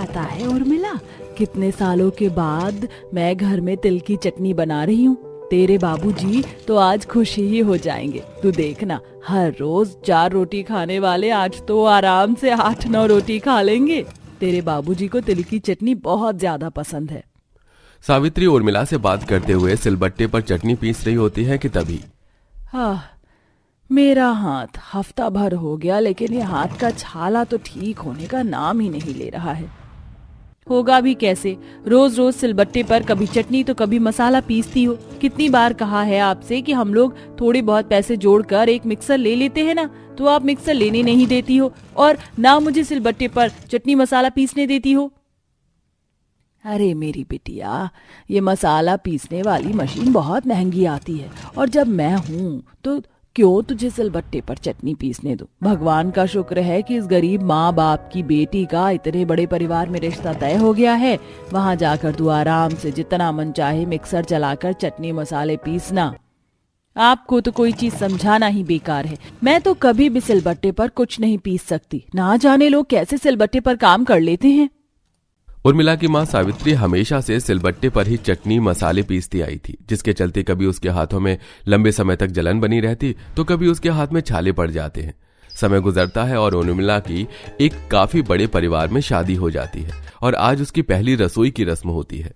पता है उर्मिला, कितने सालों के बाद मैं घर में तिल की चटनी बना रही हूँ। तेरे बाबूजी तो आज खुश ही हो जाएंगे। तू देखना, हर रोज 4 रोटी खाने वाले आज तो आराम से 8-9 रोटी खा लेंगे। तेरे बाबूजी को तिल की चटनी बहुत ज्यादा पसंद है। सावित्री उर्मिला से बात करते हुए सिलबट्टे पर चटनी पीस रही होती है कि तभी मेरा हाथ हफ्ता भर हो गया, लेकिन ये हाथ का छाला तो ठीक होने का नाम ही नहीं ले रहा है। होगा भी कैसे, रोज रोज सिलबट्टे पर कभी चटनी तो कभी मसाला पीसती हो। कितनी बार कहा है आपसे कि हम लोग थोड़े बहुत पैसे जोड़कर एक मिक्सर ले लेते हैं ना, तो आप मिक्सर लेने नहीं देती हो और ना मुझे सिलबट्टे पर चटनी मसाला पीसने देती हो। अरे मेरी बिटिया, ये मसाला पीसने वाली मशीन बहुत महंगी आती है, और जब मैं हूँ तो क्यों तुझे सिलबट्टे पर चटनी पीसने दूं। भगवान का शुक्र है कि इस गरीब माँ बाप की बेटी का इतने बड़े परिवार में रिश्ता तय हो गया है। वहाँ जाकर तू आराम से जितना मन चाहे मिक्सर चलाकर चटनी मसाले पीसना। आपको तो कोई चीज समझाना ही बेकार है। मैं तो कभी भी सिलबट्टे पर कुछ नहीं पीस सकती। ना जाने लोग कैसे सिलबट्टे पर काम कर लेते हैं। उर्मिला की मां सावित्री हमेशा से सिलबट्टे पर ही चटनी मसाले पीसती आई थी, जिसके चलते कभी उसके हाथों में लंबे समय तक जलन बनी रहती तो कभी उसके हाथ में छाले पड़ जाते हैं। समय गुजरता है और उर्मिला की एक काफी बड़े परिवार में शादी हो जाती है और आज उसकी पहली रसोई की रस्म होती है।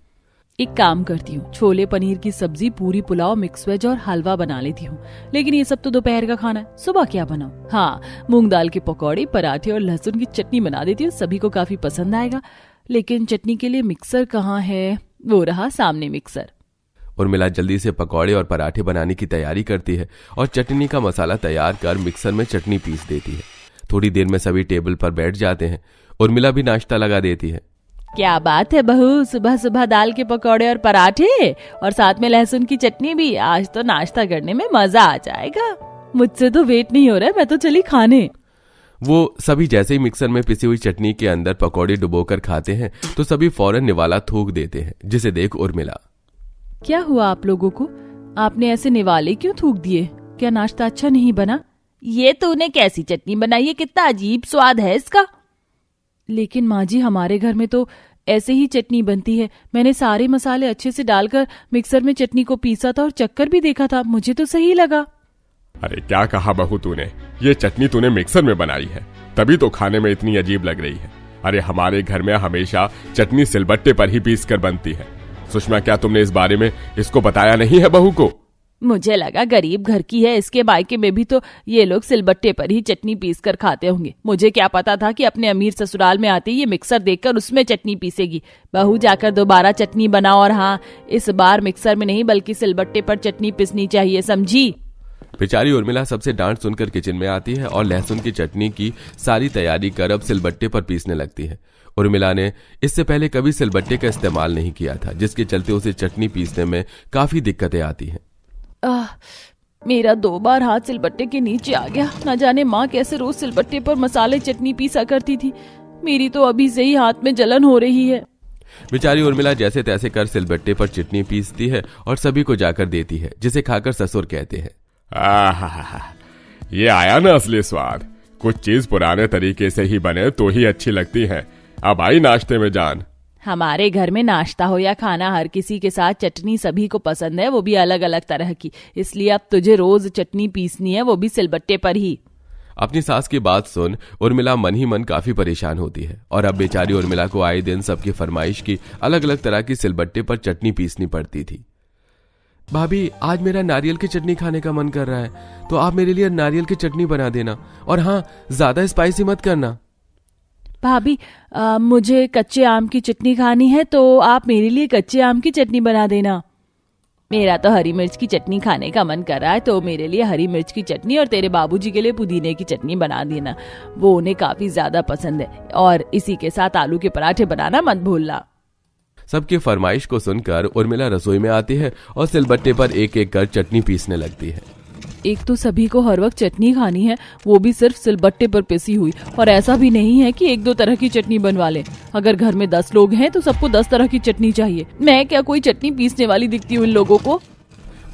एक काम करती हूँ, छोले पनीर की सब्जी, पूरी पुलाव, मिक्स वेज और हलवा बना लेती हूँ। लेकिन ये सब तो दोपहर का खाना है, सुबह क्या बनाऊं? हाँ, मूंग दाल के पकौड़े, पराठे और लहसुन की चटनी बना देती हूँ। सभी को काफी पसंद आएगा। लेकिन चटनी के लिए मिक्सर कहाँ है? वो रहा सामने मिक्सर। उर्मिला जल्दी से पकौड़े और पराठे बनाने की तैयारी करती है और चटनी का मसाला तैयार कर मिक्सर में चटनी पीस देती है। थोड़ी देर में सभी टेबल पर बैठ जाते हैं। उर्मिला भी नाश्ता लगा देती है। क्या बात है बहू, सुबह सुबह दाल के पकौड़े और पराठे और साथ में लहसुन की चटनी भी। आज तो नाश्ता करने में मजा आ जाएगा। मुझसे तो वेट नहीं हो रहा है, मैं तो चली खाने। वो सभी जैसे ही मिक्सर में पिसी हुई चटनी के अंदर पकौड़े डुबोकर खाते हैं तो सभी फौरन निवाला थूक देते हैं, जिसे देख उर्मिला, क्या हुआ आप लोगों को? आपने ऐसे निवाले क्यों थूक दिए? क्या नाश्ता अच्छा नहीं बना? ये तूने कैसी चटनी बनाई है? कितना अजीब स्वाद है इसका। लेकिन माँ जी, हमारे घर में तो ऐसे ही चटनी बनती है। मैंने सारे मसाले अच्छे से डालकर मिक्सर में चटनी को पीसा था और चक्कर भी देखा था, मुझे तो सही लगा। अरे क्या कहा बहू तूने? ये चटनी तूने मिक्सर में बनाई है, तभी तो खाने में इतनी अजीब लग रही है। अरे हमारे घर में हमेशा चटनी सिलबट्टे पर ही पीस कर बनती है। सुषमा, क्या तुमने इस बारे में इसको बताया नहीं है बहू को? मुझे लगा गरीब घर की है, इसके मायके में भी तो ये लोग सिलबट्टे पर ही चटनी पीस कर खाते होंगे। मुझे क्या पता था कि अपने अमीर ससुराल में आते ये मिक्सर देखकर उसमें चटनी पीसेगी। बहू, जाकर दोबारा चटनी बनाओ, और हाँ, इस बार मिक्सर में नहीं बल्कि सिलबट्टे पर चटनी पीसनी चाहिए, समझी? बेचारी उर्मिला सबसे डांट सुनकर किचन में आती है और लहसुन की चटनी की सारी तैयारी कर अब सिलबट्टे पर पीसने लगती है। उर्मिला ने इससे पहले कभी सिलबट्टे का इस्तेमाल नहीं किया था, जिसके चलते उसे चटनी पीसने में काफी दिक्कतें आती हैं। मेरा 2 बार हाथ सिलबट्टे के नीचे आ गया। न जाने माँ कैसे रोज सिलबट्टे पर मसाले चटनी पीसा करती थी। मेरी तो अभी से ही हाथ में जलन हो रही है। बेचारी उर्मिला जैसे तैसे कर सिलबट्टे पर चटनी पीसती है और सभी को जाकर देती है, जिसे खाकर ससुर कहते हैं, ये आया ना असली स्वाद। कुछ चीज पुराने तरीके से ही बने तो ही अच्छी लगती है। अब आई नाश्ते में जान। हमारे घर में नाश्ता हो या खाना, हर किसी के साथ चटनी सभी को पसंद है, वो भी अलग अलग तरह की। इसलिए अब तुझे रोज चटनी पीसनी है, वो भी सिलबट्टे पर ही। अपनी सास की बात सुन उर्मिला मन ही मन काफी परेशान होती है और अब बेचारी उर्मिला को आए दिन सबकी फरमाइश की अलग अलग तरह की सिलबट्टे पर चटनी पीसनी पड़ती थी। भाभी, आज मेरा नारियल की चटनी खाने का मन कर रहा है, तो आप मेरे लिए नारियल की चटनी बना देना, और हाँ, ज्यादा स्पाइसी मत करना। भाभी, मुझे कच्चे आम की चटनी खानी है, तो आप मेरे लिए कच्चे आम की चटनी बना देना। मेरा तो हरी मिर्च की चटनी खाने का मन कर रहा है, तो मेरे लिए हरी मिर्च की चटनी और तेरे बाबूजी के लिए पुदीने की चटनी बना देना, वो उन्हें काफी ज्यादा पसंद है। और इसी के साथ आलू के पराठे बनाना मत भूलना। सबकी फरमाइश को सुनकर उर्मिला रसोई में आती है और सिलबट्टे पर एक एक कर चटनी पीसने लगती है। एक तो सभी को हर वक्त चटनी खानी है, वो भी सिर्फ सिलबट्टे पर पिसी हुई, और ऐसा भी नहीं है कि 1-2 तरह की चटनी बनवा ले। अगर घर में 10 लोग हैं तो सबको 10 तरह की चटनी चाहिए। मैं क्या कोई चटनी पीसने वाली दिखती हूँ इन लोगों को?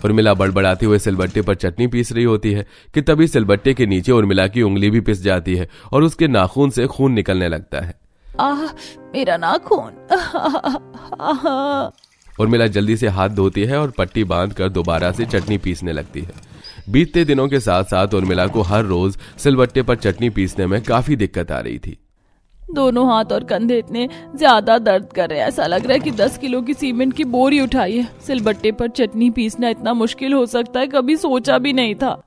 उर्मिला बड़बड़ाते हुए सिलबट्टे पर चटनी पीस रही होती है कि तभी सिलबट्टे के नीचे उर्मिला की उंगली भी पिस जाती है और उसके नाखून से खून निकलने लगता है। आह, मेरा नाखून। उर्मिला जल्दी से हाथ धोती है और पट्टी बांधकर दोबारा से चटनी पीसने लगती है। बीतते दिनों के साथ साथ उर्मिला को हर रोज सिलबट्टे पर चटनी पीसने में काफी दिक्कत आ रही थी। दोनों हाथ और कंधे इतने ज्यादा दर्द कर रहे हैं, ऐसा लग रहा है कि 10 किलो की सीमेंट की बोरी उठाई है। सिलबट्टे पर चटनी पीसना इतना मुश्किल हो सकता है, कभी सोचा भी नहीं था।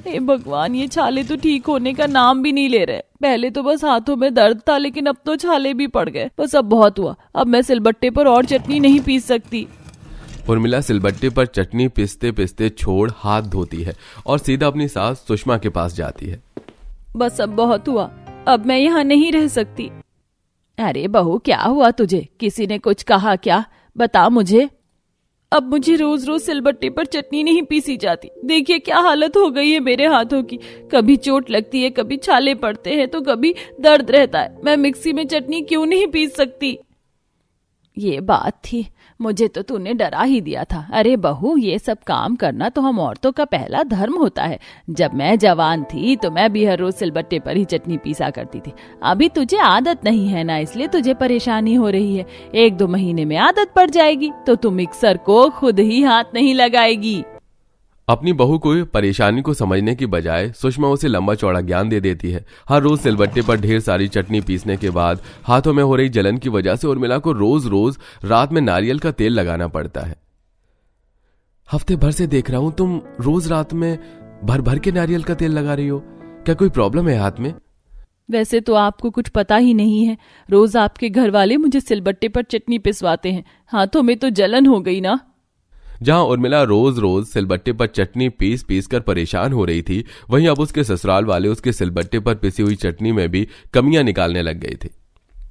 हे भगवान, ये छाले तो ठीक होने का नाम भी नहीं ले रहे। पहले तो बस हाथों में दर्द था, लेकिन अब तो छाले भी पड़ गए। बस अब बहुत हुआ, अब मैं सिलबट्टे पर और चटनी नहीं पीस सकती। उर्मिला सिलबट्टे पर चटनी पीसते पीसते छोड़ हाथ धोती है और सीधा अपनी सास सुषमा के पास जाती है। बस अब बहुत हुआ, अब मैं यहाँ नहीं रह सकती। अरे बहू, क्या हुआ तुझे? किसी ने कुछ कहा क्या? बता मुझे। अब मुझे रोज रोज सिलबट्टे पर चटनी नहीं पीसी जाती। देखिए क्या हालत हो गई है मेरे हाथों की। कभी चोट लगती है, कभी छाले पड़ते हैं, तो कभी दर्द रहता है। मैं मिक्सी में चटनी क्यों नहीं पीस सकती? ये बात थी, मुझे तो तूने डरा ही दिया था। अरे बहू, ये सब काम करना तो हम औरतों का पहला धर्म होता है। जब मैं जवान थी तो मैं भी हर रोज सिलबट्टे पर ही चटनी पीसा करती थी। अभी तुझे आदत नहीं है ना, इसलिए तुझे परेशानी हो रही है। 1-2 महीने में आदत पड़ जाएगी तो तू मिक्सर को खुद ही हाथ नहीं लगाएगी। अपनी बहू को परेशानी को समझने की बजाय सुषमा उसे लंबा चौड़ा ज्ञान दे देती है। हर रोज सिलबट्टे पर ढेर सारी चटनी पीसने के बाद हाथों में हो रही जलन की वजह से उर्मिला को रोज रोज रात में नारियल का तेल लगाना पड़ता है। हफ्ते भर से देख रहा हूं तुम रोज रात में भर भर के नारियल का तेल लगा रही हो। क्या कोई प्रॉब्लम है हाथ में? वैसे तो आपको कुछ पता ही नहीं है। रोज आपके घर वाले मुझे सिलबट्टे पर चटनी पिसवाते हैं, हाथों में तो जलन हो गई ना। जहां उर्मिला रोज रोज सिलबट्टे पर चटनी पीस पीस कर परेशान हो रही थी, वहीं अब उसके ससुराल वाले उसके सिलबट्टे पर पिसी हुई चटनी में भी कमियां निकालने लग गए थे।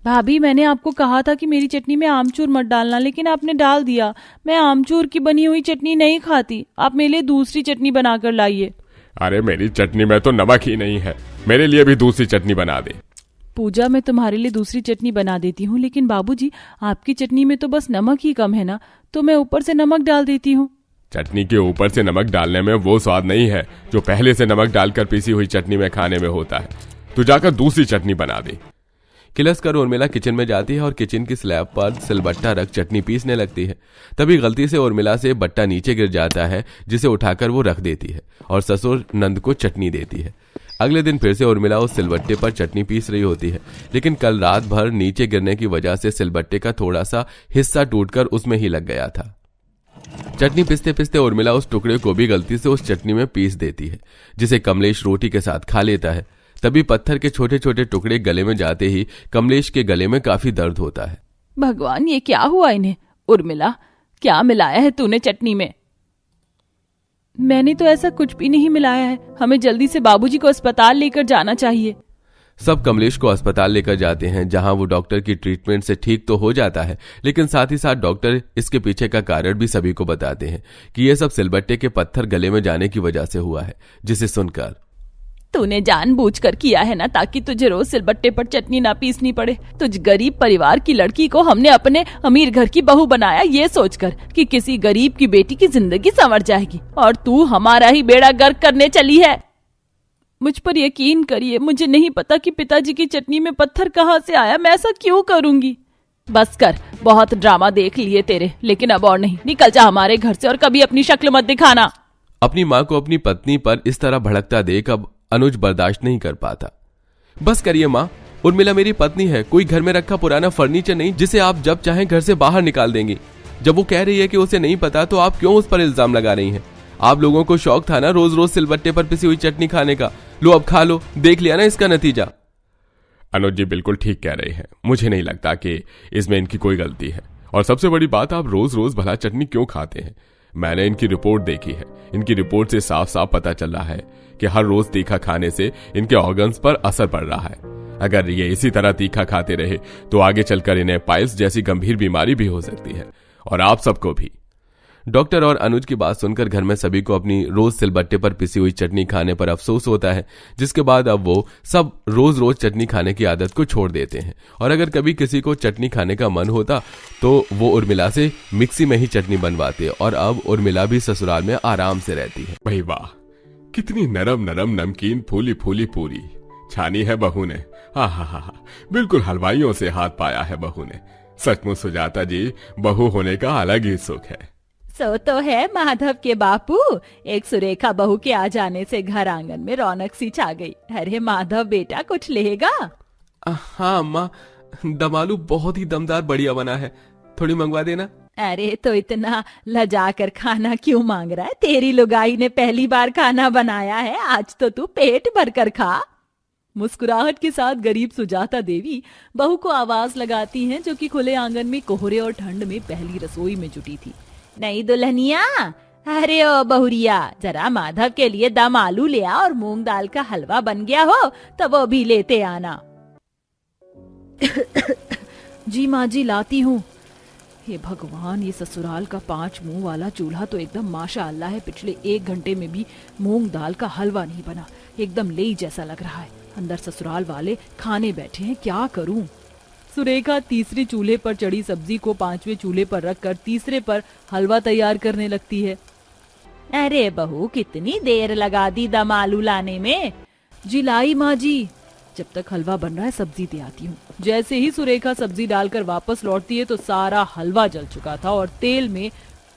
भाभी, मैंने आपको कहा था कि मेरी चटनी में आमचूर मत डालना, लेकिन आपने डाल दिया। मैं आमचूर की बनी हुई चटनी नहीं खाती। आप मेरे लिए दूसरी चटनी बनाकर लाइए। अरे मेरी चटनी में तो नमक ही नहीं है, मेरे लिए भी दूसरी चटनी बना दे। पूजा, मैं तुम्हारे लिए दूसरी चटनी बना देती हूँ, लेकिन बाबूजी, आपकी चटनी में तो बस नमक ही कम है ना, तो मैं ऊपर से नमक डाल देती हूँ। चटनी के ऊपर से नमक डालने में वो स्वाद नहीं है जो पहले से नमक डालकर पीसी हुई चटनी में खाने में होता है। तू जाकर दूसरी चटनी बना दे। किलस कर उर्मिला किचन में जाती है और किचन की स्लैब पर सिलबट्टा रख चटनी पीसने लगती है। तभी गलती से उर्मिला से बट्टा नीचे गिर जाता है, जिसे उठाकर वो रख देती है और ससुर नंद को चटनी देती है। अगले दिन फिर से उर्मिला उस सिलबट्टे पर चटनी पीस रही होती है, लेकिन कल रात भर नीचे गिरने की वजह से सिलबट्टे का थोड़ा सा हिस्सा टूटकर उसमें ही लग गया था। चटनी पीसते पीसते उर्मिला उस टुकड़े को भी गलती से उस चटनी में पीस देती है, जिसे कमलेश रोटी के साथ खा लेता है। तभी पत्थर के छोटे छोटे टुकड़े गले में जाते ही कमलेश के गले में काफी दर्द होता है। भगवान, ये क्या हुआ इन्हें? उर्मिला, क्या मिलाया है तूने चटनी में? मैंने तो ऐसा कुछ भी नहीं मिलाया है। हमें जल्दी से बाबूजी को अस्पताल लेकर जाना चाहिए। सब कमलेश को अस्पताल लेकर जाते हैं, जहां वो डॉक्टर की ट्रीटमेंट से ठीक तो हो जाता है, लेकिन साथ ही साथ डॉक्टर इसके पीछे का कारण भी सभी को बताते हैं कि ये सब सिलबट्टे के पत्थर गले में जाने की वजह से हुआ है। जिसे सुनकर, तूने जानबूझकर किया है ना, ताकि तुझे रोज सिलबट्टे पर चटनी ना पीसनी पड़े। तुझ गरीब परिवार की लड़की को हमने अपने अमीर घर की बहू बनाया, ये सोचकर कि किसी गरीब की बेटी की जिंदगी संवर जाएगी, और तू हमारा ही बेड़ा गर्क करने चली है। मुझ पर यकीन करिए, मुझे नहीं पता कि पिताजी की चटनी में पत्थर कहाँ से आया। मैं ऐसा क्यों करूंगी? बस कर, बहुत ड्रामा देख लिए तेरे, लेकिन अब और नहीं। निकल जा हमारे घर से और कभी अपनी शक्ल मत दिखाना। अपनी माँ को अपनी पत्नी पर इस तरह भड़कता देख अब अनुज बर्दाश्त नहीं कर पाता। बस करिए माँ, उर्मिला मेरी पत्नी है, कोई घर में रखा पुराना फर्नीचर नहीं जिसे आप जब चाहें घर से बाहर निकाल देंगी। जब वो कह रही है कि उसे नहीं पता, तो आप क्यों उस पर इल्जाम लगा रही हैं? आप लोगों को शौक था ना रोज रोज सिलबट्टे पर पिसी हुई चटनी खाने का। लो अब खा लो, देख लिया ना इसका नतीजा। अनुज जी बिल्कुल ठीक कह रहे हैं। मुझे नहीं लगता कि इसमें इनकी कोई गलती है। और सबसे बड़ी बात, आप रोज रोज भला चटनी क्यों खाते हैं? मैंने इनकी रिपोर्ट देखी है। इनकी रिपोर्ट से साफ साफ पता चल रहा है कि हर रोज तीखा खाने से इनके ऑर्गन्स पर असर पड़ रहा है। अगर ये इसी तरह तीखा खाते रहे तो आगे चलकर इन्हें पाइल्स जैसी गंभीर बीमारी भी हो सकती है, और आप सबको भी। डॉक्टर और अनुज की बात सुनकर घर में सभी को अपनी रोज सिलबट्टे पर पिसी हुई चटनी खाने पर अफसोस होता है, जिसके बाद अब वो सब रोज रोज चटनी खाने की आदत को छोड़ देते हैं। और अगर कभी किसी को चटनी खाने का मन होता तो वो उर्मिला से मिक्सी में ही चटनी बनवाते, और अब उर्मिला भी ससुराल में आराम से रहती है। भाई वाह, कितनी नरम नरम नमकीन फूली फूली पूरी छानी है बहू ने, हाँ हाँ हाँ हाँ, बिल्कुल हलवाइयों से हाथ पाया है बहू ने। सचमुच सुजाता जी, बहू होने का अलग ही सुख है। सो तो है माधव के बापू, एक सुरेखा बहू के आ जाने से घर आंगन में रौनक सी छा गई। अरे माधव बेटा, कुछ लेगा? हाँ अम्मा, दम-आलू बहुत ही दमदार बढ़िया बना है, थोड़ी मंगवा देना। अरे तो इतना लजा कर खाना क्यों मांग रहा है? तेरी लुगाई ने पहली बार खाना बनाया है, आज तो तू पेट भर कर खा। मुस्कुराहट के साथ गरीब सुजाता देवी बहू को आवाज लगाती हैं, जो कि खुले आंगन में कोहरे और ठंड में पहली रसोई में जुटी थी। नहीं दुल्हनिया, अरे ओ बहुरिया, जरा माधव के लिए दम आलू ले आ, और मूंग दाल का हलवा बन गया हो तो वो भी लेते आना। जी माँ जी, लाती हूँ। हे भगवान, ये ससुराल का 5 मुंह वाला चूल्हा तो एकदम माशाअल्लाह है। पिछले 1 घंटे में भी मूंग दाल का हलवा नहीं बना, एकदम लेई जैसा लग रहा है। अंदर ससुराल वाले खाने बैठे हैं, क्या करूं? सुरेखा तीसरे चूल्हे पर चढ़ी सब्जी को 5वें चूल्हे पर रखकर तीसरे पर हलवा तैयार करने लगती है। अरे बहू, कितनी देर लगा दी दम आलू लाने में? जी लाई माँ जी, जब तक हलवा बन रहा है सब्जी दे आती हूँ। जैसे ही सुरेखा सब्जी डालकर वापस लौटती है तो सारा हलवा जल चुका था और तेल में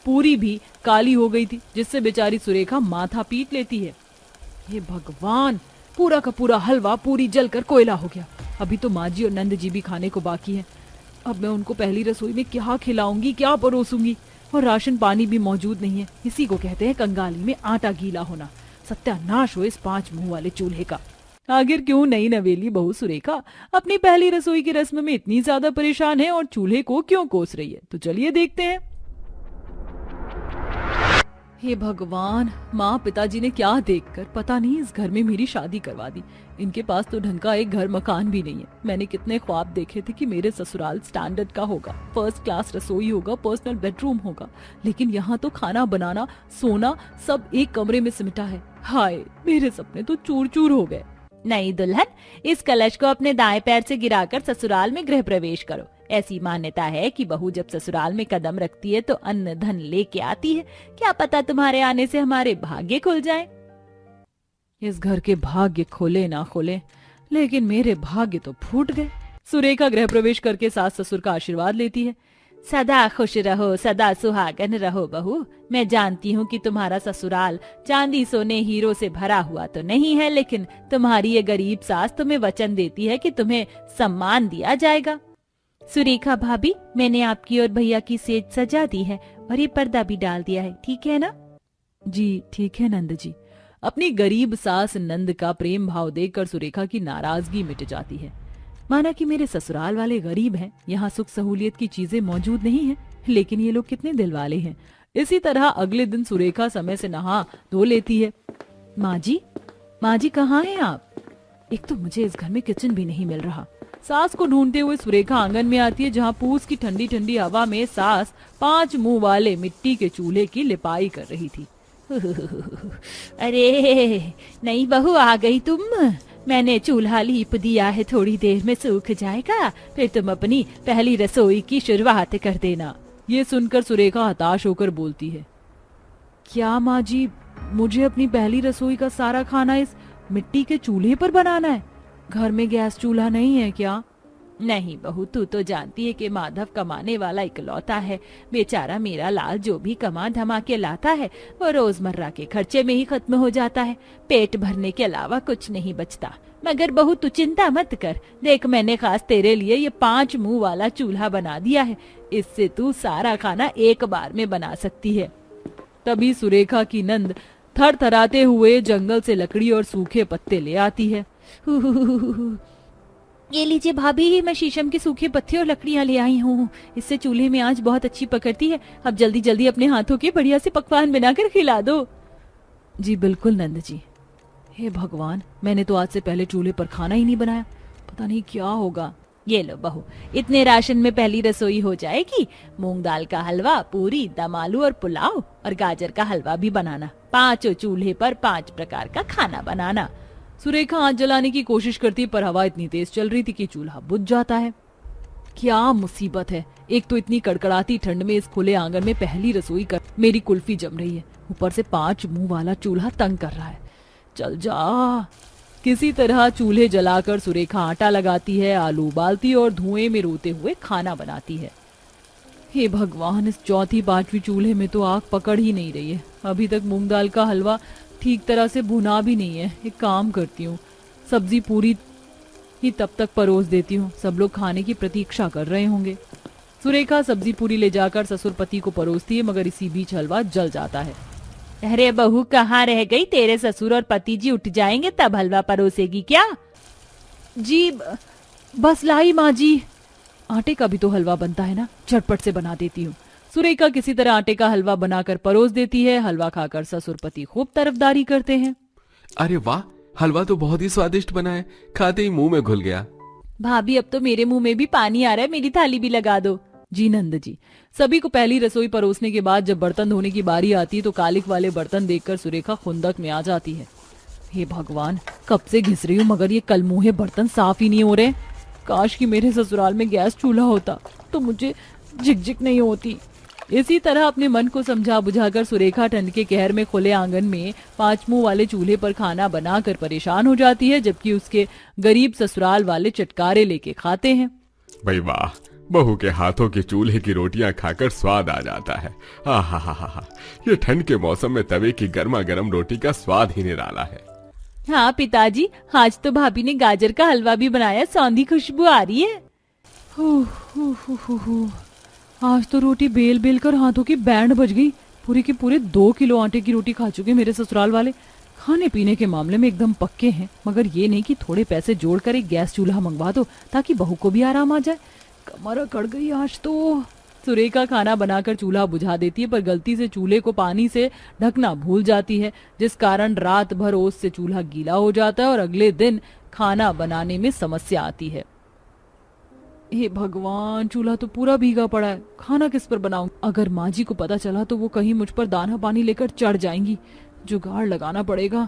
पूरी भी काली हो गई थी, जिससे बेचारी सुरेखा माथा पीट लेती है। हे भगवान, पूरा का पूरा हलवा पूरी जलकर कोयला हो गया। अभी तो माँ जी और नंद जी भी खाने को बाकी हैं। अब मैं उनको पहली रसोई में क्या खिलाऊंगी, क्या परोसूंगी? और राशन पानी भी मौजूद नहीं है। इसी को कहते हैं कंगाली में आटा गीला होना। सत्यानाश हो इस 5 मुंह वाले चूल्हे का। आखिर क्यों नई नवेली बहू सुरेखा अपनी पहली रसोई की रस्म में इतनी ज्यादा परेशान है और चूल्हे को क्यों कोस रही है? तो चलिए देखते हैं। हे भगवान, माँ पिताजी ने क्या देखकर पता नहीं इस घर में मेरी शादी करवा दी। इनके पास तो ढंग का एक घर मकान भी नहीं है। मैंने कितने ख्वाब देखे थे कि मेरे ससुराल स्टैंडर्ड का होगा, फर्स्ट क्लास रसोई होगा, पर्सनल बेडरूम होगा, लेकिन यहाँ तो खाना बनाना, सोना सब एक कमरे में सिमटा है। हाय, मेरे सपने तो चूर चूर हो गए। नहीं दुल्हन, इस कलश को अपने दाएं पैर से गिराकर ससुराल में गृह प्रवेश करो। ऐसी मान्यता है कि बहू जब ससुराल में कदम रखती है तो अन्न धन लेके आती है। क्या पता तुम्हारे आने से हमारे भाग्य खुल जाए। इस घर के भाग्य खोले ना खोले, लेकिन मेरे भाग्य तो फूट गए। सुरेखा गृह प्रवेश करके सास ससुर का आशीर्वाद लेती है। सदा खुश रहो, सदा सुहागन रहो बहू। मैं जानती हूँ कि तुम्हारा ससुराल चांदी सोने हीरो से भरा हुआ तो नहीं है, लेकिन तुम्हारी ये गरीब सास तुम्हें वचन देती है कि तुम्हें सम्मान दिया जाएगा। सुरेखा भाभी, मैंने आपकी और भैया की सेज सजा दी है और ये पर्दा भी डाल दिया है, ठीक है ना? जी ठीक है नंद जी। अपनी गरीब सास नंद का प्रेम भाव देखकर सुरेखा की नाराजगी मिट जाती है। माना कि मेरे ससुराल वाले गरीब हैं, यहाँ सुख सहूलियत की चीजें मौजूद नहीं है, लेकिन ये लोग कितने दिल वाले हैं। इसी तरह अगले दिन सुरेखा समय से नहा धो लेती है। माँ जी कहाँ हैं आप? एक तो मुझे इस घर में किचन भी नहीं मिल रहा। सास को ढूंढते हुए सुरेखा आंगन में आती है, जहाँ पूस की ठंडी ठंडी हवा में सास 5 मुंह वाले मिट्टी के चूल्हे की लिपाई कर रही थी। अरे नहीं बहू, आ गई तुम। मैंने चूल्हा लीप दिया है, थोड़ी देर में सूख जाएगा, फिर तुम अपनी पहली रसोई की शुरुआत कर देना। ये सुनकर सुरेखा हताश होकर बोलती है, क्या माँ जी, मुझे अपनी पहली रसोई का सारा खाना इस मिट्टी के चूल्हे पर बनाना है? घर में गैस चूल्हा नहीं है क्या? नहीं बहू, तू तो जानती है कि माधव कमाने वाला इकलौता है। बेचारा मेरा लाल जो भी कमा धमा के लाता है वो रोजमर्रा के खर्चे में ही खत्म हो जाता है। पेट भरने के अलावा कुछ नहीं बचता। मगर बहू तू चिंता मत कर, देख मैंने खास तेरे लिए ये 5 मुंह वाला चूल्हा बना दिया है। इससे तू सारा खाना एक बार में बना सकती है। तभी सुरेखा की नंद थरथराते हुए जंगल से लकड़ी और सूखे पत्ते ले आती है। ये लीजिए भाभी, मैं शीशम के सूखे पत्ते और लकड़ियां ले आई हूँ। इससे चूल्हे में आंच बहुत अच्छी पकड़ती है। अब जल्दी जल्दी अपने हाथों के बढ़िया से पकवान बनाकर खिला दो। जी बिल्कुल नंद जी। हे भगवान, मैंने तो आज से पहले चूल्हे पर खाना ही नहीं बनाया, पता नहीं क्या होगा। ये लो बहू, इतने राशन में पहली रसोई हो जाएगी। मूंग दाल का हलवा, पूरी, दम आलू और पुलाव और गाजर का हलवा भी बनाना। 5 चूल्हे पर 5 प्रकार का खाना बनाना। सुरेखा आंच जलाने की कोशिश करती, पर हवा इतनी तेज चल रही थी कि चूल्हा बुझ जाता है। क्या मुसीबत है, एक तो इतनी कड़कड़ाती ठंड में इस खुले आंगन में पहली रसोई कर मेरी कुल्फी जम रही है, ऊपर से 5 मुंह वाला चूल्हा तंग कर रहा है। चल जा। किसी तरह चूल्हे जलाकर सुरेखा आटा लगाती है, आलू उबालती है और धुएं में रोते हुए खाना बनाती है। हे भगवान, इस चौथी पांचवी चूल्हे में तो आग पकड़ ही नहीं रही है। अभी तक मूंग दाल का हलवा ठीक तरह से भुना भी नहीं है। एक काम करती हूँ, सब्जी पूरी ही तब तक परोस देती हूँ, सब लोग खाने की प्रतीक्षा कर रहे होंगे। सुरेखा सब्जी पूरी ले जाकर ससुर पति को परोसती है, मगर इसी बीच हलवा जल जाता है। अरे बहू, कहाँ रह गई? तेरे ससुर और पति जी उठ जाएंगे तब हलवा परोसेगी क्या? जी बस लाई माँ जी। आटे का भी तो हलवा बनता है ना, झटपट से बना देती हूँ। सुरेखा किसी तरह आटे का हलवा बनाकर परोस देती है। हलवा खाकर ससुर पति खूब तरफदारी करते हैं। अरे वाह, हलवा तो बहुत ही स्वादिष्ट बना है, खाते ही मुंह में घुल गया। भाभी, अब तो मेरे मुंह में भी पानी आ रहा है, मेरी थाली भी लगा दो। जी नंद जी। सभी को पहली रसोई परोसने के बाद जब बर्तन धोने की बारी आती है तो कालिक वाले बर्तन देखकर सुरेखा खुंदक में आ जाती है। हे भगवान, कब से घिस रही हूँ मगर ये कलमुहे बर्तन साफ ही नहीं हो रहे। काश कि मेरे ससुराल में गैस चूल्हा होता तो मुझे झिकझिक नहीं होती। इसी तरह अपने मन को समझा बुझाकर सुरेखा ठंड के कहर में खुले आंगन में 5 मुंह वाले चूल्हे पर खाना बनाकर परेशान हो जाती है, जबकि उसके गरीब ससुराल वाले चटकारे लेके खाते हैं। भाई वाह, बहू के हाथों की चूल्हे की रोटियां खाकर स्वाद आ जाता है। आहा, ये ठंड के मौसम में तवे की गर्मा गर्म रोटी का स्वाद ही निराला है। हाँ पिताजी, आज तो भाभी ने गाजर का हलवा भी बनाया, सौंधी खुशबू आ रही है। आज तो रोटी बेल बेल कर हाथों की बैंड बज गई। पूरे के पूरे 2 किलो आटे की रोटी खा चुके मेरे ससुराल वाले। खाने पीने के मामले में एकदम पक्के हैं, मगर ये नहीं कि थोड़े पैसे जोड़कर एक गैस चूल्हा मंगवा दो ताकि बहू को भी आराम आ जाए। कमर अकड़ गई आज तो। सुरेखा खाना बनाकर चूल्हा बुझा देती है, पर गलती से चूल्हे को पानी से ढकना भूल जाती है, जिस कारण रात भर ओस से चूल्हा गीला हो जाता है और अगले दिन खाना बनाने में समस्या आती है। हे भगवान, चूल्हा तो पूरा भीगा पड़ा है, खाना किस पर बनाऊं? अगर माँ जी को पता चला तो वो कहीं मुझ पर दाना पानी लेकर चढ़ जाएंगी। जुगाड़ लगाना पड़ेगा।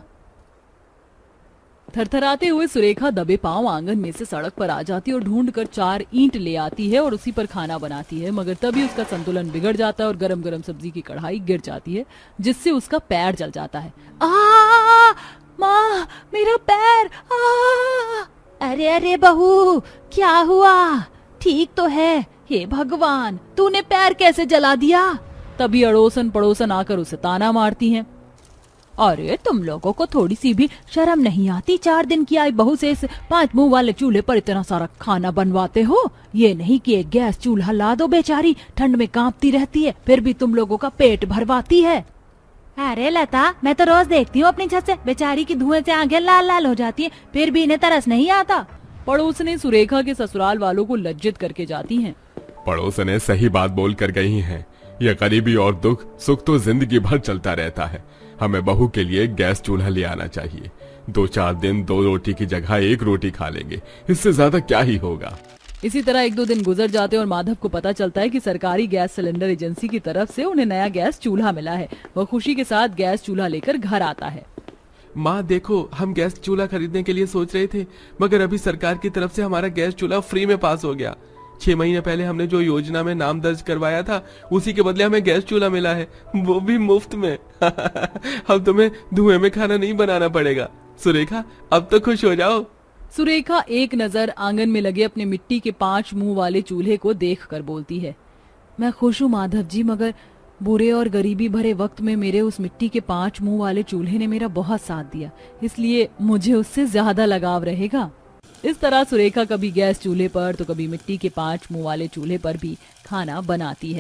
थरथराते हुए सुरेखा दबे पांव आंगन में से सड़क पर आ जाती है और ढूंढकर 4 ईंट ले आती है और उसी पर खाना बनाती है, मगर तभी उसका संतुलन बिगड़ जाता है और गरम गरम सब्जी की कढ़ाई गिर जाती है, जिससे उसका पैर जल जाता है। माँ, मेरा पैर! अरे अरे बहू, क्या हुआ? ठीक तो है? हे भगवान, तूने पैर कैसे जला दिया? तभी अड़ोसन पड़ोसन आकर उसे ताना मारती हैं। अरे तुम लोगों को थोड़ी सी भी शर्म नहीं आती? 4 दिन की आई बहू से इस 5 मुंह वाले चूल्हे पर इतना सारा खाना बनवाते हो। ये नहीं कि एक गैस चूल्हा ला दो, बेचारी ठंड में कांपती रहती है, फिर भी तुम लोगों का पेट भरवाती है। अरे लता, मैं तो रोज देखती हूँ अपनी छत से, बेचारी की धुएं से आंखें लाल लाल हो जाती है, फिर भी इन्हें तरस नहीं आता। पड़ोसने सुरेखा के ससुराल वालों को लज्जित करके जाती हैं। पड़ोसने सही बात बोल कर गई हैं। यह गरीबी और दुख सुख तो जिंदगी भर चलता रहता है। हमें बहू के लिए गैस चूल्हा ले आना चाहिए। 2-4 दिन 2 रोटी की जगह 1 रोटी खा लेंगे, इससे ज्यादा क्या ही होगा। इसी तरह 1-2 दिन गुजर जाते और माधव को पता चलता है कि सरकारी गैस सिलेंडर एजेंसी की तरफ से उन्हें नया गैस चूल्हा मिला है। वह खुशी के साथ गैस चूल्हा लेकर घर आता है। माँ देखो, हम गैस चूल्हा खरीदने के लिए सोच रहे थे, मगर अभी सरकार की तरफ से हमारा गैस चूल्हा फ्री में पास हो गया। 6 महीने पहले हमने जो योजना में नाम दर्ज करवाया था, उसी के बदले हमें गैस चूल्हा मिला है, वो भी मुफ्त में। अब तुम्हें धुएं में खाना नहीं बनाना पड़ेगा। सुरेखा, अब तो खुश हो जाओ। सुरेखा एक नजर आंगन में लगे अपने मिट्टी के 5 मुंह वाले चूल्हे को देखकर बोलती है, मैं खुश हूँ माधव जी, मगर बुरे और गरीबी भरे वक्त में मेरे उस मिट्टी के 5 मुंह वाले चूल्हे ने मेरा बहुत साथ दिया, इसलिए मुझे उससे ज्यादा लगाव रहेगा। इस तरह सुरेखा कभी गैस चूल्हे पर तो कभी मिट्टी के 5 मुंह वाले चूल्हे पर भी खाना बनाती है।